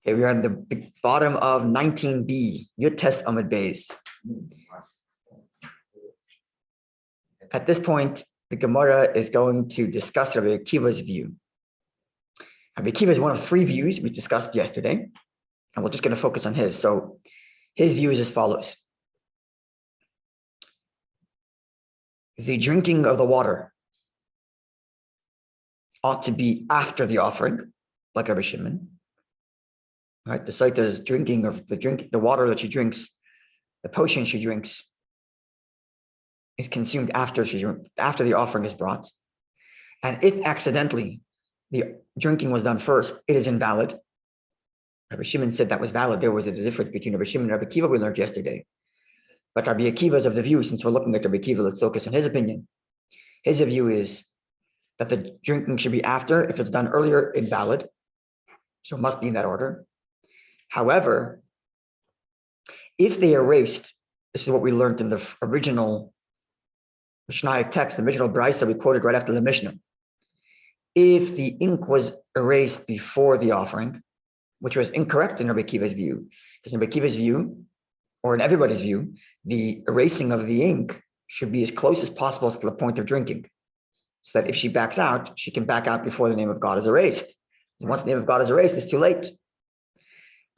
Okay, we are at the bottom of 19b, Yud Tes Amud Beis. At this point, the Gemara is going to discuss Rabbi Akiva's view. Rabbi Akiva is one of three views we discussed yesterday, and we're just going to focus on his. So his view is as follows. The drinking of the water ought to be after the offering, like Rabbi Shimon. Right? The Sotah's drinking of the water that she drinks, the potion she drinks, is consumed after the offering is brought. And if accidentally the drinking was done first, it is invalid. Rabbi Shimon said that was valid. There was a difference between Rabbi Shimon and Rabbi Akiva we learned yesterday. But Rabbi Akiva is of the view, since we're looking at Rabbi Akiva, let's focus on his opinion. His view is that the drinking should be after. If it's done earlier, invalid. So it must be in that order. However, if they erased, this is what we learned in the original Mishnaic text, the original Brisa we quoted right after the Mishnah. If the ink was erased before the offering, which was incorrect in Rabbi Akiva's view, because in Rabbi Akiva's view, or in everybody's view, the erasing of the ink should be as close as possible to the point of drinking, so that if she backs out, she can back out before the name of God is erased. And once the name of God is erased, it's too late.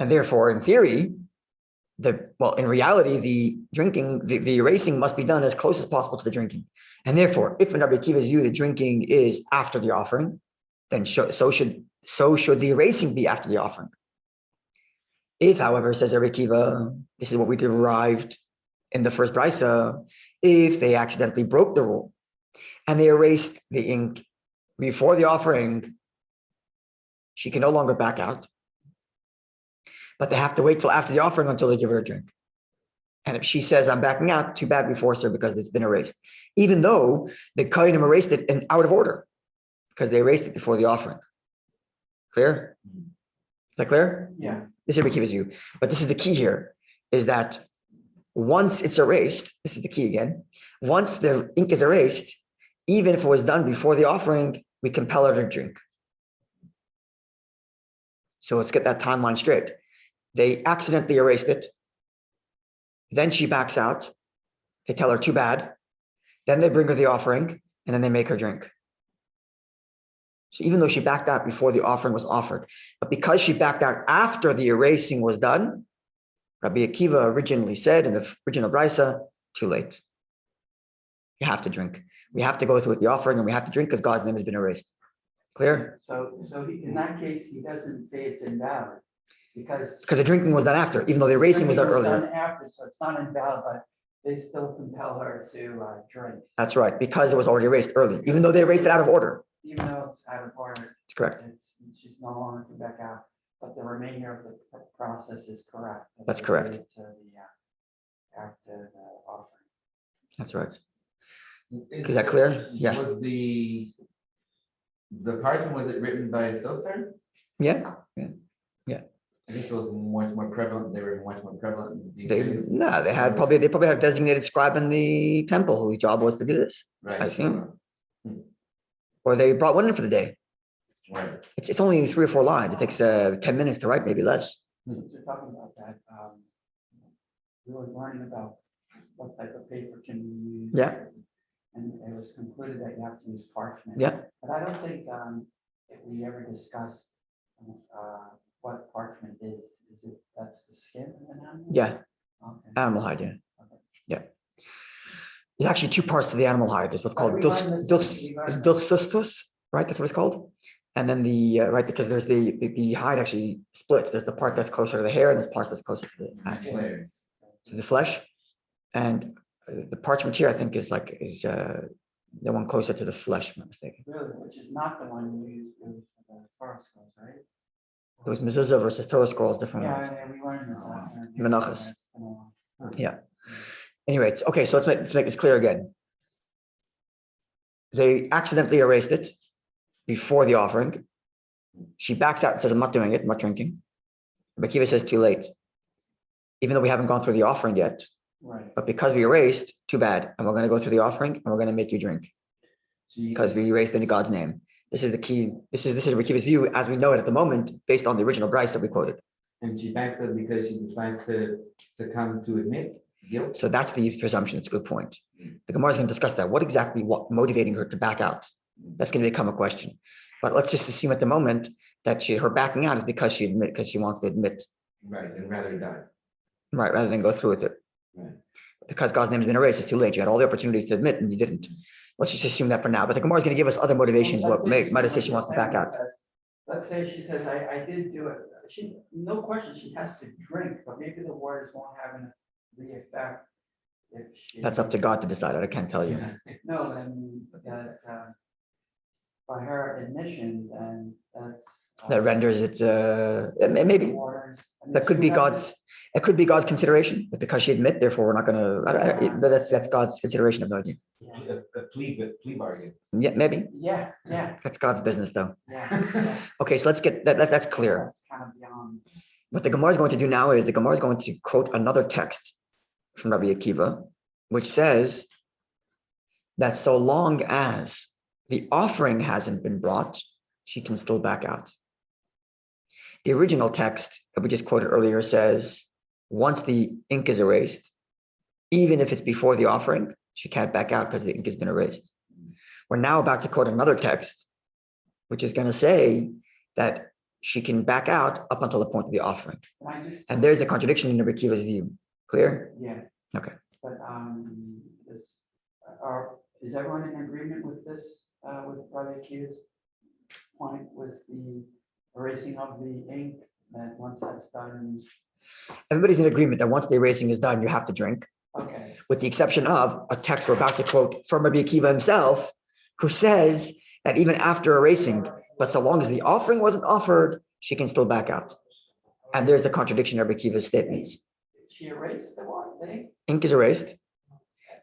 And therefore, in theory, in reality, the drinking, the erasing must be done as close as possible to the drinking. And therefore, if in Rabbi Akiva's view the drinking is after the offering, then so should the erasing be after the offering. If, however, says Rabbi Akiva, this is what we derived in the first brisa, if they accidentally broke the rule and they erased the ink before the offering, she can no longer back out. But they have to wait till after the offering until they give her a drink. And if she says, I'm backing out, too bad we force her because it's been erased. Even though the Kohanim erased it in out of order, because they erased it before the offering. Clear? Is that clear? Yeah. This is Rabbi Akiva's view. But this is the key here, is that once it's erased, this is the key again, once the ink is erased, even if it was done before the offering, we compel her to drink. So let's get that timeline straight. They accidentally erased it. Then she backs out. They tell her too bad. Then they bring her the offering, and then they make her drink. So even though she backed out before the offering was offered, but because she backed out after the erasing was done, Rabbi Akiva originally said in the original Brisa, too late. You have to drink. We have to go through with the offering, and we have to drink because God's name has been erased. Clear? So in that case, he doesn't say it's invalid because the drinking was done after, even though the erasing was done earlier. Done after, so it's not invalid, but they still compel her to drink. That's right, because it was already erased early, even though they erased it out of order. Even though it's out of order. That's correct. She's no longer to back out, but the remainder of the process is correct. That's correct. To the, after the offering. That's right. Is that clear? Yeah. Was the parchment, was it written by a Sotah? Yeah. I think it was much more prevalent. They were much more prevalent these days. No, they probably had a designated scribe in the temple whose job was to do this. Right. I see. Or they brought one in for the day. Right. It's only 3 or 4 lines. It takes 10 minutes to write, maybe less. Since you're talking about that, we were learning about what type of paper can be used. Yeah. And it was concluded that you have to use parchment. Yeah. But I don't think if we ever discussed what parchment is. Is it that's the skin of an animal? Yeah. Okay. Animal hide, yeah. Okay. Yeah. There's actually 2 parts to the animal hide. There's what's called duchsustus, right? That's what it's called. And then right, because there's the hide actually splits. There's the part that's closer to the hair and there's parts that's closer to the flesh. And the parchment here, I think, is the one closer to the flesh, if I'm not mistaken. Really, which is not the one you use for the Torah scrolls, right? It was mezuzah versus Torah scrolls, different ones. Yeah, we learned that. Menachos. Yeah. Anyway, okay, so let's make this clear again. They accidentally erased it before the offering. She backs out and says, I'm not doing it, I'm not drinking. Rabbi Akiva says, too late. Even though we haven't gone through the offering yet. Right. But because we erased, too bad. And we're going to go through the offering and we're going to make you drink. Because we erased it in God's name. This is the key. This is Rabbi Akiva's view as we know it at the moment, based on the original Bryce that we quoted. And she backs up because she decides to succumb to admit guilt. So that's the presumption. It's a good point. The Gemara is going to discuss that. What motivating her to back out? That's going to become a question. But let's just assume at the moment that her backing out is because she wants to admit. Right, and rather die. Right, rather than go through with it. Right. Because God's name has been erased, it's too late. You had all the opportunities to admit and you didn't. Let's just assume that for now. But the Gemara is going to give us other motivations. What might say she wants to back out. Let's say she says, I did do it. No question, she has to drink, but maybe the words won't have the effect if she. That's up to God to decide. I can't tell you. No, I mean, that, by her admission, then that's. That renders it. Maybe that could be God's. It could be God's consideration, but because she admit, therefore we're not going to. That's God's consideration of no idea. A plea bargain. Yeah, maybe. Yeah. That's God's business, though. Yeah. Okay, so let's get that. That's clear. That's kind of beyond. What the Gemara is going to do now is the Gemara is going to quote another text from Rabbi Akiva, which says that so long as the offering hasn't been brought, she can still back out. The original text that we just quoted earlier says, once the ink is erased, even if it's before the offering, she can't back out because the ink has been erased. We're now about to quote another text, which is going to say that she can back out up until the point of the offering. And there's a contradiction in Rabbi Akiva's view. Clear? Yeah. Okay. But is everyone in agreement with this, with Rabbi Akiva's point with the erasing of the ink, that once that's done? Everybody's in agreement that once the erasing is done, you have to drink. Okay. With the exception of a text we're about to quote from Rabbi Akiva himself, who says that even after erasing, but so long as the offering wasn't offered, she can still back out. And there's the contradiction in Rabbi Akiva's statements. She erased the what? The ink? Ink is erased,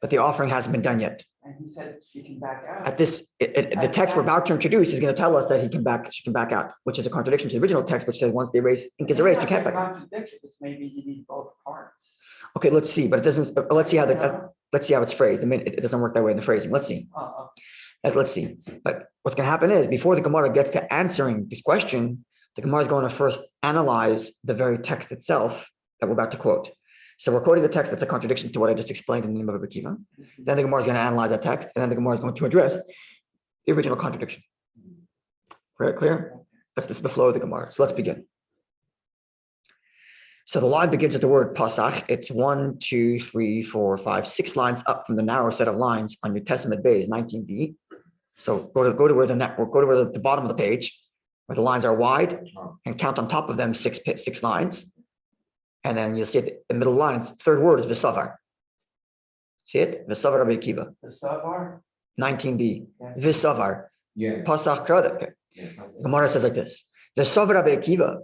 but the offering hasn't been done yet. And he said she can back out. At this, the text we're about to introduce is going to tell us that she can back out, which is a contradiction to the original text, which says once the ink is erased, you can't back out. Contradiction. This maybe you need both parts. Okay, let's see, but it doesn't. Let's see how it's phrased. I mean, it doesn't work that way in the phrasing. Let's see. Let's see. But what's going to happen is before the Gemara gets to answering this question, the Gemara is going to first analyze the very text itself that we're about to quote. So we're quoting the text that's a contradiction to what I just explained in the name of Rabbi Akiva. Then the Gemara is going to analyze that text, and then the Gemara is going to address the original contradiction. Very clear? This is the flow of the Gemara. So let's begin. So the line begins with the word pasach. It's 1, 2, 3, 4, 5, 6 lines up from the narrow set of lines on your Testament Bay is 19b. So go to where the bottom of the page, where the lines are wide, and count on top of them six lines. And then you'll see at the middle line, the third word is V'savar. See it? V'savar Rabbi Akiva. V'savar? 19b. Yeah. V'savar. Yeah. Pasach Kradek. Yeah. Gemara says like this. V'savar Rabbi Akiva.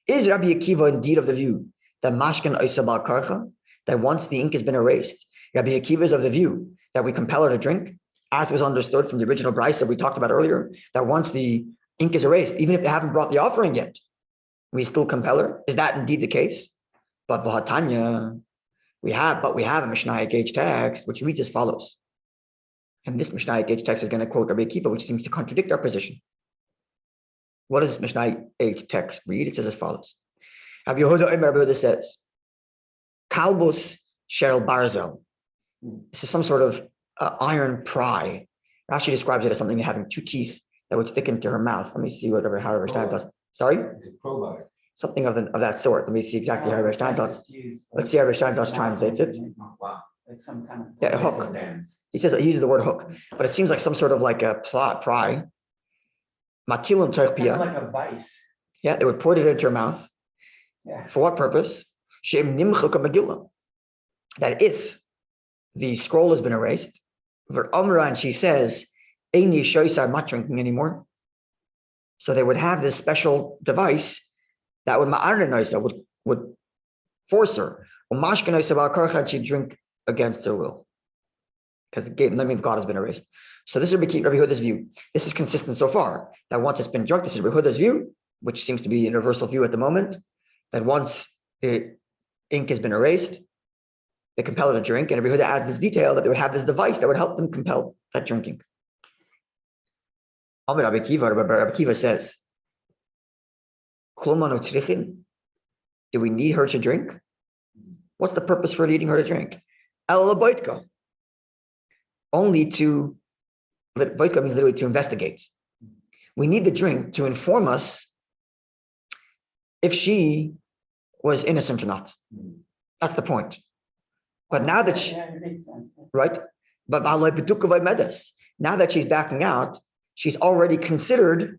Is Rabbi Akiva indeed of the view that mashkin oisabal karcha, that once the ink has been erased, Rabbi Akiva is of the view that we compel her to drink, as was understood from the original Bryce that we talked about earlier, that once the ink is erased, even if they haven't brought the offering yet, we still compel her? Is that indeed the case? But v'hatanya, we have a Mishnah Gage text, which reads as follows. And this Mishnah Gage text is going to quote Rabbi Akiva, which seems to contradict our position. What does Mishnah 8 text read? It says as follows. Rabbi Yehuda says, Kalbus Shel Barzel. This is some sort of iron pry. Rashi describes it as something having 2 teeth that would stick into her mouth. Let me see however Stein does. Sorry? Something of that sort. Let me see exactly how Rabbi Steinsaltz. Let's see how Rabbi Steinsaltz translates it. Wow. Like some kind of. Yeah, a hook. He uses the word hook, but it seems like some sort of like a pry. Matilum Kind of like a vice. Yeah, they would put it into her mouth. Yeah. For what purpose? That if the scroll has been erased, and she says, I'm not drinking anymore. So they would have this special device that would force her. She'd drink against her will. Because the name of God has been erased. So this is Rabbi Yehuda's view. This is consistent so far, that once it's been drunk, this is Rabbi Yehuda's view, which seems to be a universal view at the moment, that once the ink has been erased, they compel her to drink, and Rabbi Yehuda adds this detail that they would have this device that would help them compel that drinking. Rabbi Akiva says, do we need her to drink? What's the purpose for needing her to drink? Only to, boitka means literally to investigate. We need the drink to inform us if she was innocent or not. That's the point. But now that she, it makes sense. right? But now that she's backing out, she's already considered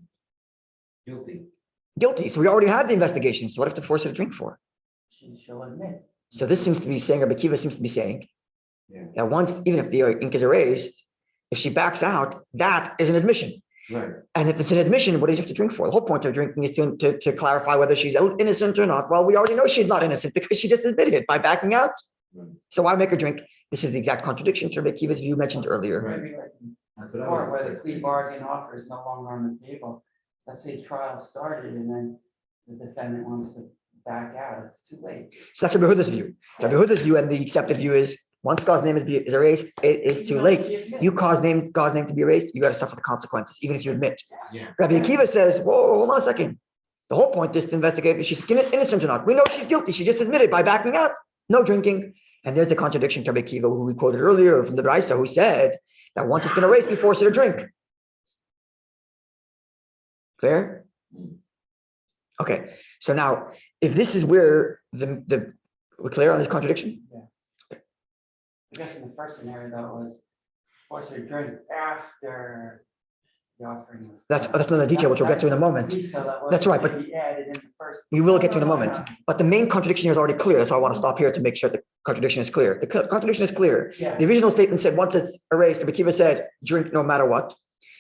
guilty. So we already had the investigation. So what have to force her to drink for? She'll admit. So this seems to be saying, Rabbi Akiva seems to be saying, that once, even if the ink is erased, if she backs out, that is an admission. Right. And if it's an admission, what do you have to drink for? The whole point of drinking is to clarify whether she's innocent or not. Well, we already know she's not innocent because she just admitted it by backing out. Right. So why make her drink? This is the exact contradiction to Rabbi Akiva's view mentioned earlier. Maybe or where the plea bargain offer is no longer on the table. Let's say trial started and then the defendant wants to back out. It's too late. So that's Rabbi Huda's view. Rabbi Huda's view and the accepted view is once God's name is erased, it is too late. You cause God's name to be erased, you got to suffer the consequences, even if you admit. Yeah. Rabbi Akiva says, whoa, hold on a second. The whole point is to investigate if she's innocent or not. We know she's guilty. She just admitted by backing out. No drinking. And there's the contradiction to Rabbi Akiva, who we quoted earlier from the Brisa, who said that once it's been erased, we force her to drink. Clear? Okay. So now, if this is where we're clear on this contradiction? Yeah. I guess in the first scenario, though, was force her to drink after the offering was. That's another detail, which we'll get to in a moment. That's right, but we will get to in a moment. But the main contradiction here is already clear. So I want to stop here to make sure the contradiction is clear. The contradiction is clear. Yeah. The original statement said once it's erased, Rabbi Akiva said, drink no matter what.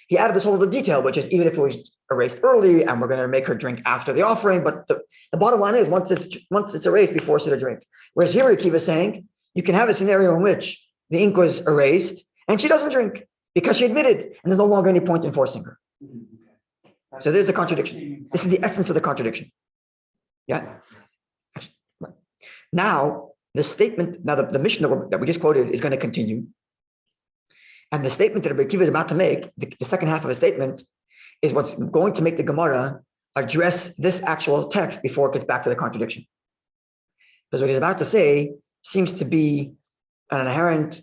He added this whole other detail, which is even if it was erased early and we're going to make her drink after the offering, but the bottom line is once it's erased, we force her to drink. Whereas here Rabbi Akiva is saying, you can have a scenario in which the ink was erased and she doesn't drink because she admitted, and there's no longer any point in forcing her. Okay. So there's the contradiction. This is the essence of the contradiction. Yeah. Right. Now, the statement, the mission that we just quoted is going to continue. And the statement that Rabbi Akiva is about to make, the second half of the statement, is what's going to make the Gemara address this actual text before it gets back to the contradiction. Because what he's about to say seems to be an inherent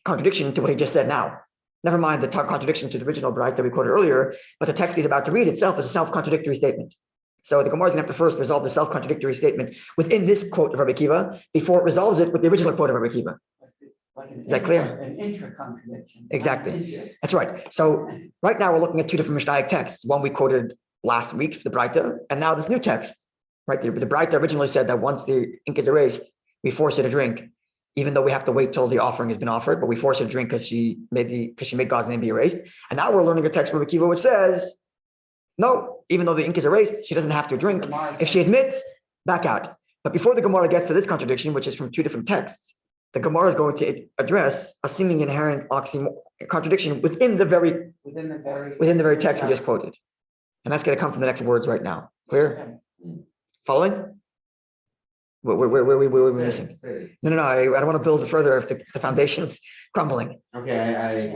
contradiction to what he just said now. Never mind the contradiction to the original Braita that we quoted earlier, but the text he's about to read itself is a self-contradictory statement. So the Gemara is going to have to first resolve the self-contradictory statement within this quote of Rabbi Akiva before it resolves it with the original quote of Rabbi Akiva. Is that clear? An intra-contradiction. Exactly. That's right. So right now we're looking at two different Mishnaic texts. One we quoted last week for the Braita, and now this new text. Right, the Braita originally said that once the ink is erased, we force her to drink, even though we have to wait till the offering has been offered. But we force her to drink because she made God's name be erased. And now we're learning a text from Rabbi Akiva which says, no, even though the ink is erased, she doesn't have to drink. If she admits, back out. But before the Gemara gets to this contradiction, which is from two different texts, the Gemara is going to address a seeming inherent contradiction within the very text we just quoted. And that's going to come from the next words right now. Clear? Following? Where are we missing? No. I don't want to build it further if the foundation's crumbling. Okay,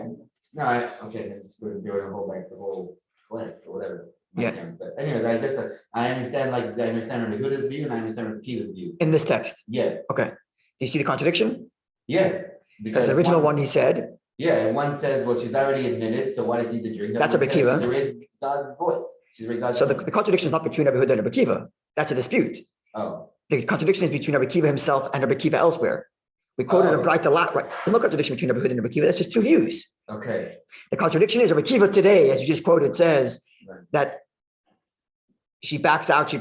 we're doing the whole list or whatever. Yeah. But anyways, I understand Rabbi Huda's view and I understand Rabbi Akiva's view. In this text? Yeah. Okay. Do you see the contradiction? Yeah. Because the original one he said. Yeah, and one says, well, she's already admitted, so why does she need to drink? That's Rabbi Akiva. She raised God's voice. So the contradiction is not between Rabbi Huda and Rabbi Akiva. That's a dispute. Oh. The contradiction is between Rabbi Akiva himself and Rabbi Akiva elsewhere. We quoted a Braita lot, right? There's no contradiction between Rabbi Huda and Rabbi Akiva. That's just two views. Okay. The contradiction is Rabbi Akiva today, as you just quoted, says that she backs out.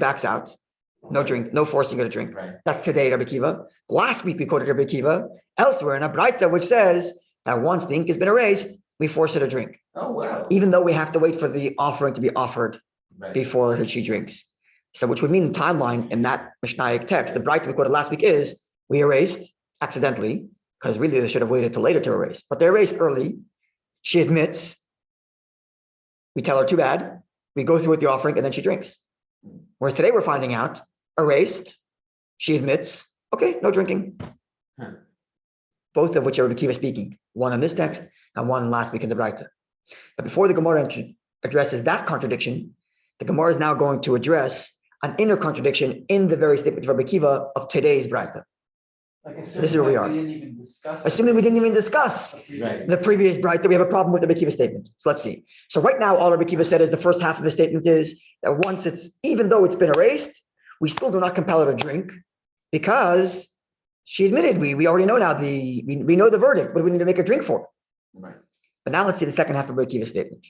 No drink, no forcing her to drink. Right. That's today, Rabbi Akiva. Last week we quoted Rabbi Akiva elsewhere in a Braita which says that once the ink has been erased, we force her to drink. Oh, wow. Even though we have to wait for the offering to be offered before she drinks. So which would mean the timeline in that Mishnaic text, the Braita we quoted last week is, we erased accidentally, because really they should have waited till later to erase, but they erased early. She admits, we tell her too bad, we go through with the offering and then she drinks. Whereas today we're finding out, erased, she admits, okay, no drinking. Both of which are Rabbi Akiva speaking, one in this text and one last week in the Braita. But before the Gemara addresses that contradiction, the Gemara is now going to address an inner contradiction in the very statement of Rabbi Akiva of today's Braita. Like So this is where we are. We didn't even discuss. Assuming we didn't even discuss Right. the previous Braita, we have a problem with the Rabbi Akiva statement. So let's see. So right now, all Rabbi Akiva said is the first half of the statement is that once even though it's been erased, we still do not compel her to drink because she admitted we already know now we know the verdict, but we need to make her drink for it. Right. But now let's see the second half of Rabbi Akiva's statement.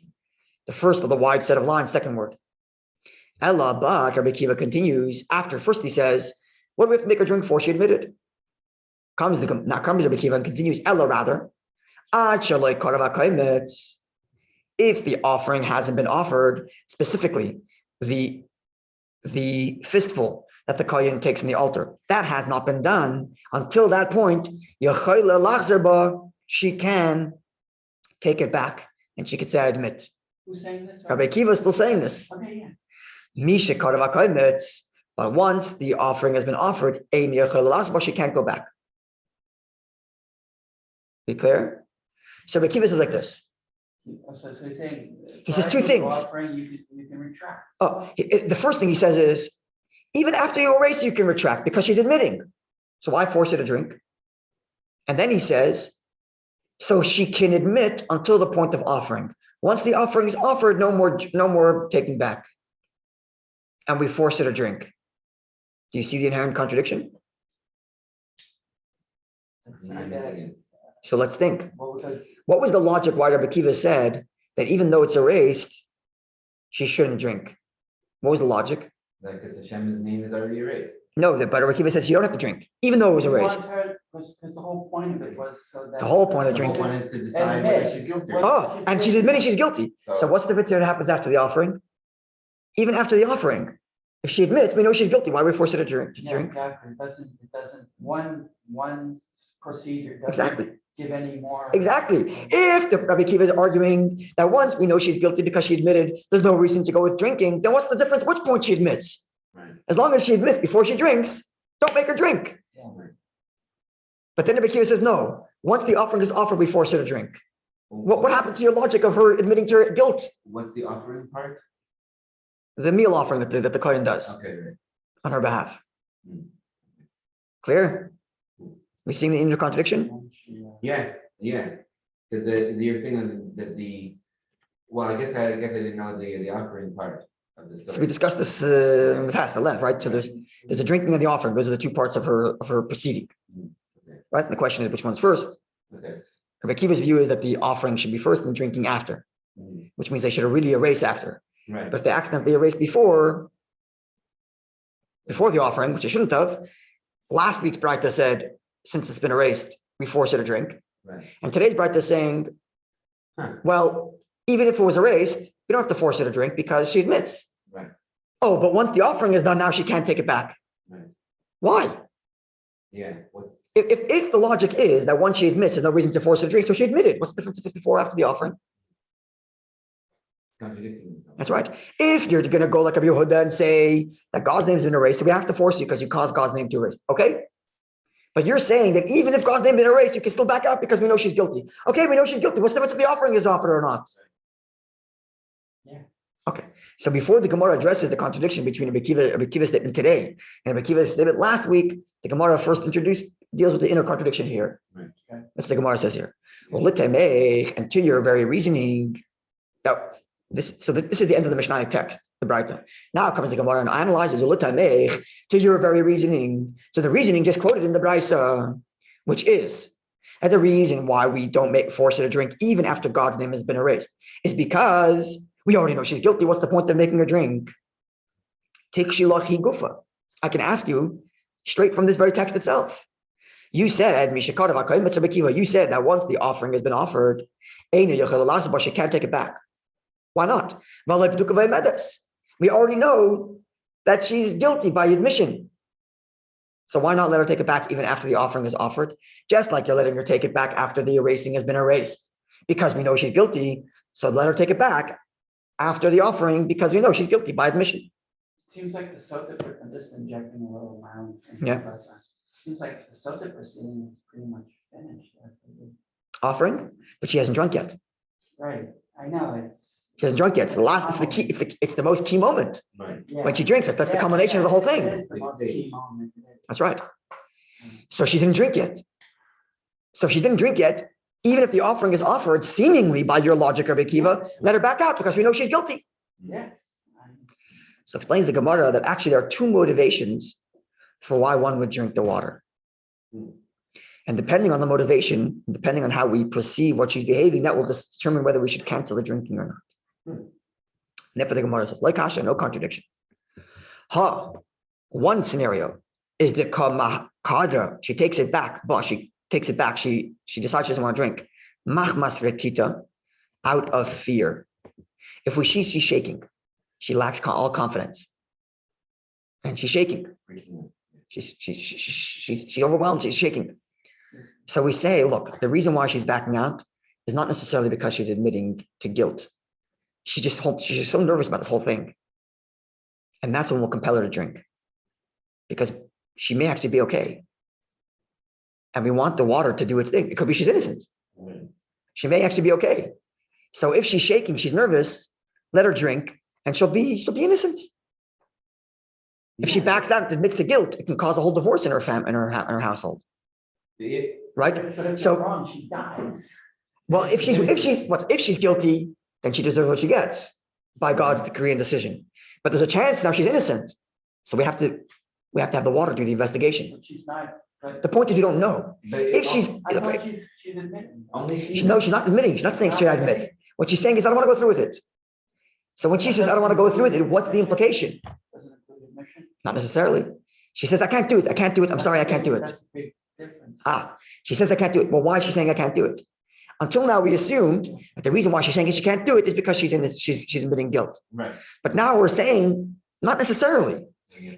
The first of the wide set of lines, second word. Ella, but Rabbi Akiva continues after first he says, what do we have to make her drink for? She admitted. Comes Rabbi Akiva and continues, Ella rather. If the offering hasn't been offered, specifically the fistful that the kohen takes from the altar, that has not been done. Until that point, she can take it back and she could say, I admit. Who's saying this? Rabbi Akiva is still saying this. Okay, yeah. Misha but once the offering has been offered, she can't go back. Be clear? So Rabbi Akiva says like this. So he's saying. He says two things. Offering, you can retract. The first thing he says is, even after you erase, you can retract because she's admitting. So why force her to drink? And then he says, so she can admit until the point of offering. Once the offering is offered, no more taking back. And we force her to drink. Do you see the inherent contradiction? So let's think. What was the logic why Rabbi Akiva said that even though it's erased, she shouldn't drink? What was the logic? Because Hashem's name is already erased. No, but Rabbi Akiva says you don't have to drink, even though it was erased. Because the whole point of it was so that. The whole point of The drinking. whole point is to decide whether she's guilty. Oh, and she's admitting she's guilty. So what's the difference that happens after the offering? Even after the offering, if she admits, we know she's guilty. Why we force her to drink? Yeah, exactly. It doesn't. One procedure doesn't Exactly. give any more. Exactly. If the Rabbi Akiva is arguing that once we know she's guilty because she admitted, there's no reason to go with drinking, then what's the difference? Which point she admits? Right. As long as she admits before she drinks, don't make her drink. Yeah. But then Rabbi Akiva says, no, once the offering is offered, we force her to drink. What happened to your logic of her admitting to her guilt? What's the offering part? The meal offering that the kohen does Okay, right. on her behalf. Hmm. Clear? We seeing the inner contradiction? Yeah. Because you're saying that I guess I didn't know the offering part of the story. So we discussed this in the past, the Lent, right? So there's a drinking and the offering. Those are the two parts of her proceeding. Okay. Right? And the question is which one's first? Okay. Rabbi Akiva's view is that the offering should be first and drinking after, which means they should really erase after. Right. But if they accidentally erased before the offering, which they shouldn't have, last week's Braita said, since it's been erased, we force her to drink. Right. And today's Braita is saying, well, even if it was erased, we don't have to force her to drink because she admits. Right. Oh, but once the offering is done, now she can't take it back. Right. Why? Yeah. If the logic is that once she admits, there's no reason to force her to drink, so she admitted. What's the difference if it's before or after the offering? Contradicting themselves. That's right. If you're going to go like Rabbi Yehuda and say that God's name has been erased, so we have to force you because you caused God's name to erase. Okay? But you're saying that even if God's name has been erased, you can still back out because we know she's guilty. Okay, we know she's guilty. What's the difference if the offering is offered or not? Yeah. Okay. So before the Gemara addresses the contradiction between Rabbi Akiva's statement today and Rabbi Akiva's statement last week, the Gemara first deals with the inner contradiction here. Right. Okay. That's what the Gemara says here. Well, and to your very reasoning, this is the end of the Mishnah text, the Braita. Now comes the Gemara and analyzes to your very reasoning. So the reasoning just quoted in the Braisa, which is that the reason why we don't force her to drink even after God's name has been erased is because we already know she's guilty. What's the point of making her drink? Take shilachi gufa. I can ask you straight from this very text itself. You said, you said that once the offering has been offered, she can't take it back. Why not? We already know that she's guilty by admission. So why not let her take it back even after the offering is offered? Just like you're letting her take it back after the erasing has been erased. Because we know she's guilty, so let her take it back after the offering because we know she's guilty by admission. Seems like the Sotah, I'm just injecting a little amount. Yeah. Seems like the Sotah proceeding is pretty much finished. Offering, but she hasn't drunk yet. Right. I know, it's. She hasn't drunk yet. It's the last, it's the key, it's the most key moment. Right. Yeah. When she drinks it, that's the Yeah, culmination of the whole it thing. is the most key moment. It is. That's right. So she didn't drink yet. So if she didn't drink yet, even if the offering is offered seemingly by your logic, Rabbi Akiva, let her back out because we know she's guilty. Yeah. So explains the Gemara that actually there are two motivations for why one would drink the water. And depending on the motivation, depending on how we perceive what she's behaving, that will determine whether we should cancel the drinking or not. Therefore the Gemara says, like Kasha, no contradiction. One scenario is the kadra. She takes it back, but she takes it back. She decides she doesn't want to drink. Machmas retita, out of fear. If we see she's shaking, she lacks all confidence, and she's shaking. She's overwhelmed. She's shaking. So we say, look, the reason why she's backing out is not necessarily because she's admitting to guilt. She's just so nervous about this whole thing, and that's when we'll compel her to drink, because she may actually be okay, and we want the water to do its thing. It could be she's innocent. She may actually be okay. So if she's shaking, she's nervous, let her drink, and she'll be innocent. If she backs out and admits to guilt, it can cause a whole divorce in her household. Right? But if So you're wrong, she dies. well, if she's guilty, then she deserves what she gets by God's decree and decision. But there's a chance now she's innocent. So we have to have the water do the investigation. But she's not. But The point is you don't know. If she's I thought she's admitting. Only no, she's not admitting. She's not saying straight I admit. What she's saying is I don't want to go through with it. So when she says I don't want to go through with it, what's the implication? Doesn't include admission. Not necessarily. She says I can't do it. I can't do it. I'm sorry, I can't do it. That's a big difference. She says I can't do it. Well, why is she saying I can't do it? Until now, we assumed that the reason why she's saying she can't do it is because she's admitting guilt. Right. But now we're saying not necessarily.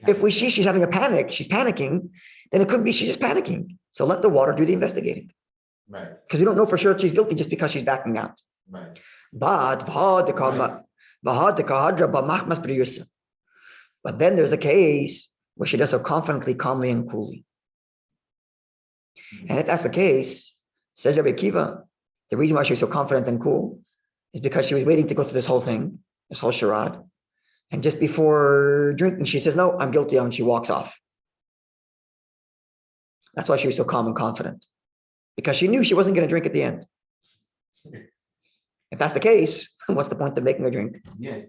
If we see she's having a panic, she's panicking, then it could be she's just panicking. So let the water do the investigating. Right. Because we don't know for sure if she's guilty just because she's backing out. Right. But then there's a case where she does so confidently, calmly, and coolly. And if that's the case, says Rabbi Akiva, the reason why she was so confident and cool is because she was waiting to go through this whole thing, this whole charade. And just before drinking, she says, no, I'm guilty, and she walks off. That's why she was so calm and confident, because she knew she wasn't going to drink at the end. If that's the case, what's the point of making her drink? Yeah.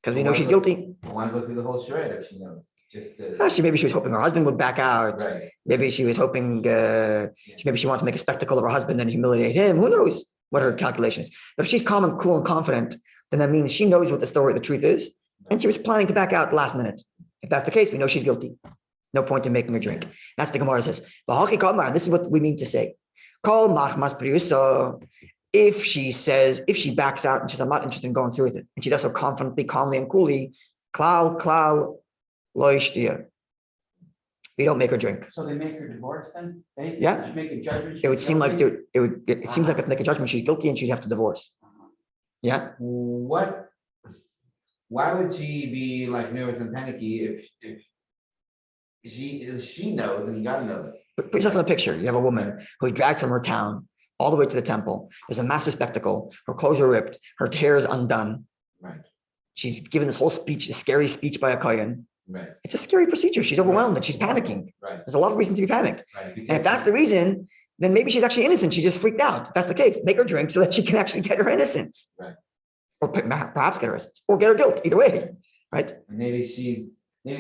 Because we know she's guilty. I want to go through the whole charade if she knows. Just to, Maybe she was hoping her husband would back out. right. Maybe she was hoping, maybe she wants to make a spectacle of her husband and humiliate him. Who knows what her calculation is? But if she's calm and cool and confident, then that means she knows what the truth is. And she was planning to back out last minute. If that's the case, we know she's guilty. No point in making her drink. That's the Gemara says. This is what we mean to say. Call machmas priusa. If she backs out and says, I'm not interested in going through with it, and she does so confidently, calmly, and coolly, klal loishtia. We don't make her drink. So they make her divorce then? They Yeah. should make a judgment. It would seem like it seems like if they make a judgment, she's guilty and she'd have to divorce. Yeah. What? Why would she be like nervous and panicky if she knows and God knows? Put yourself in the picture. You have a woman who's dragged from her town all the way to the temple. There's a massive spectacle. Her clothes are ripped. Her hair is undone. Right. She's given this whole speech, a scary speech by a kohen. Right. It's a scary procedure. She's overwhelmed and she's panicking. Right. There's a lot of reason to be panicked. Right. And if that's the reason, then maybe she's actually innocent. She just freaked out. If that's the case, make her drink so that she can actually get her innocence. Right. Or perhaps get her innocence. Or get her guilt. Either way. Right? And maybe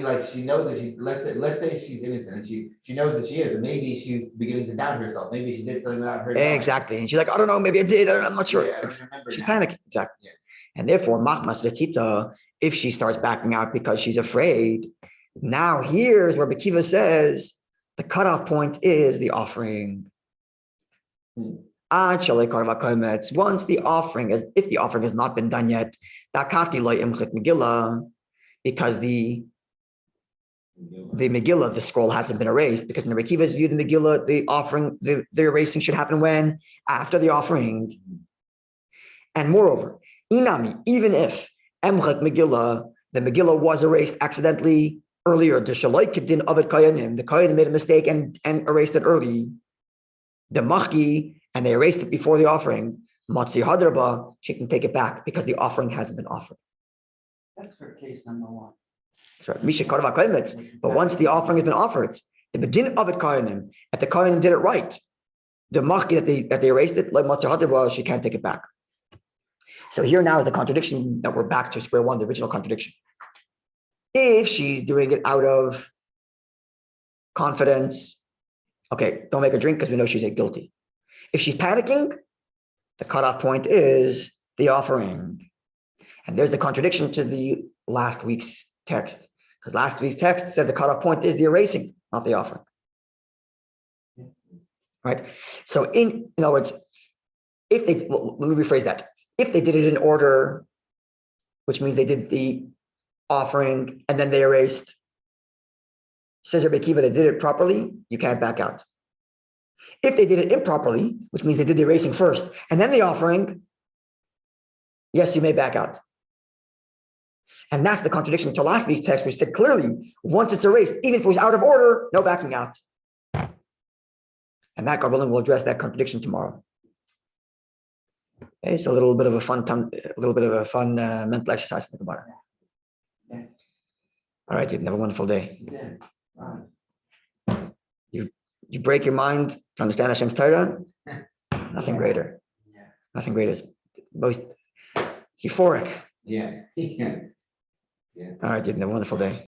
like she knows that let's say she's innocent and she knows that she is, and maybe she's beginning to doubt herself. Maybe she did something without her. Exactly. And she's like, I don't know, maybe I did. I'm not sure. Yeah, I don't remember She's now. panicking. Exactly. Yeah. And therefore, machmas retita, if she starts backing out because she's afraid, now here's where Rabbi Akiva says the cutoff point is the offering. Once the offering if the offering has not been done yet, because the Megillah, the scroll hasn't been erased, because in Rabbi Akiva's view, the Megillah, the offering, the erasing should happen when? After the offering. And moreover, inami, even if Emchet Megillah, the Megillah was erased accidentally earlier, the Kohanim made a mistake and erased it early. The Machki, and they erased it before the offering. Matzi Hadraba, she can take it back because the offering hasn't been offered. That's for case number one. That's right. Misha Karva Kaimetz. But once the offering has been offered, the begin of it Kainim, if the Kainim did it right, the Machki that they erased it, like Matzi Hadraba, she can't take it back. So here now is the contradiction that we're back to square one, the original contradiction. If she's doing it out of confidence, okay, don't make her drink because we know she's guilty. If she's panicking, the cutoff point is the offering. And there's the contradiction to the last week's text, because last week's text said the cutoff point is the erasing, not the offering. Right? So in other words, if they, well, let me rephrase that. If they did it in order, which means they did the offering and then they erased, says Rabbi Akiva, they did it properly, you can't back out. If they did it improperly, which means they did the erasing first and then the offering, yes, you may back out. And that's the contradiction to last week's text, which said clearly, once it's erased, even if it was out of order, no backing out. And that, God willing, will address that contradiction tomorrow. Okay, it's a little bit of a fun mental exercise for the Gemara. Yeah. All right, have a wonderful day. Yeah. You break your mind to understand Hashem's Torah. Nothing greater. Yeah. Nothing greater. It's euphoric. Yeah. Yeah. All right, have a wonderful day.